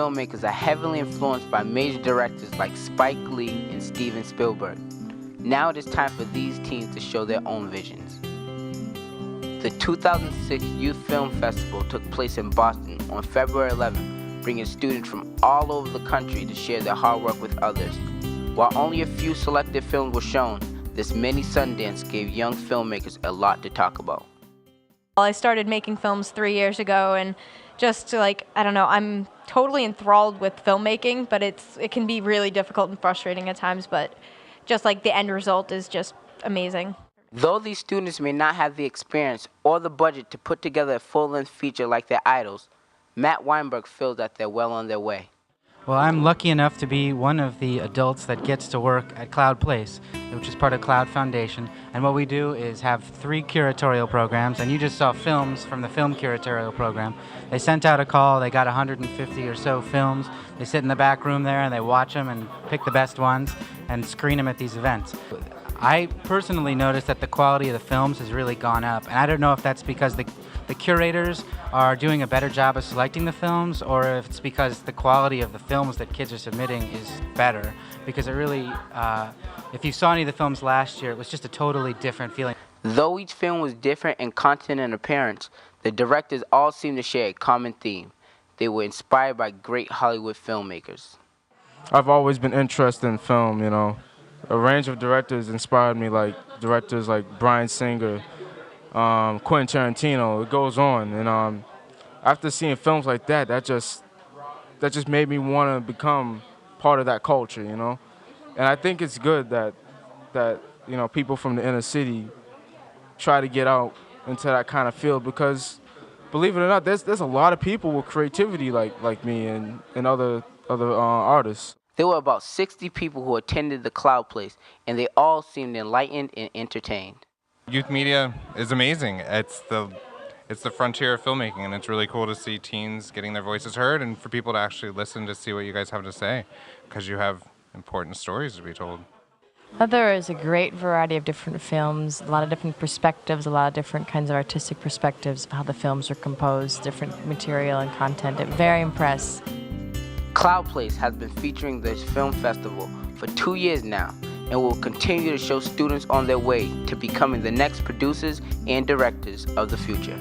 filmmakers are heavily influenced by major directors like Spike Lee and Steven Spielberg. Now it is time for these teens to show their own visions. The 2006 Youth Film Festival took place in Boston on February 11th, bringing students from all over the country to share their hard work with others. While only a few selected films were shown, this mini Sundance gave young filmmakers a lot to talk about. I started making films 3 years ago, and just I'm totally enthralled with filmmaking, but it can be really difficult and frustrating at times, but just like the end result is just amazing. Though these students may not have the experience or the budget to put together a full-length feature like their idols, Matt Weinberg feels that they're well on their way. Well, I'm lucky enough to be one of the adults that gets to work at Cloud Place, which is part of Cloud Foundation. And what we do is have 3 curatorial programs, and you just saw films from the film curatorial program. They sent out a call, they got 150 or so films. They sit in the back room there and they watch them and pick the best ones and screen them at these events. I personally noticed that the quality of the films has really gone up, and I don't know if that's because the curators are doing a better job of selecting the films, or if it's because the quality of the films that kids are submitting is better. Because it really, if you saw any of the films last year, it was just a totally different feeling. Though each film was different in content and appearance, the directors all seemed to share a common theme. They were inspired by great Hollywood filmmakers. I've always been interested in film, you know. A range of directors inspired me, like directors like Bryan Singer, Quentin Tarantino. It goes on, and after seeing films like that, that just made me want to become part of that culture, you know. And I think it's good that you know, people from the inner city try to get out into that kind of field, because believe it or not, there's a lot of people with creativity like me and other artists. There were about 60 people who attended the Cloud Place, and they all seemed enlightened and entertained. Youth media is amazing. It's the frontier of filmmaking, and it's really cool to see teens getting their voices heard and for people to actually listen to see what you guys have to say, because you have important stories to be told. There is a great variety of different films, a lot of different perspectives, a lot of different kinds of artistic perspectives of how the films are composed, different material and content. I'm very impressed. Cloud Place has been featuring this film festival for 2 years now, and will continue to show students on their way to becoming the next producers and directors of the future.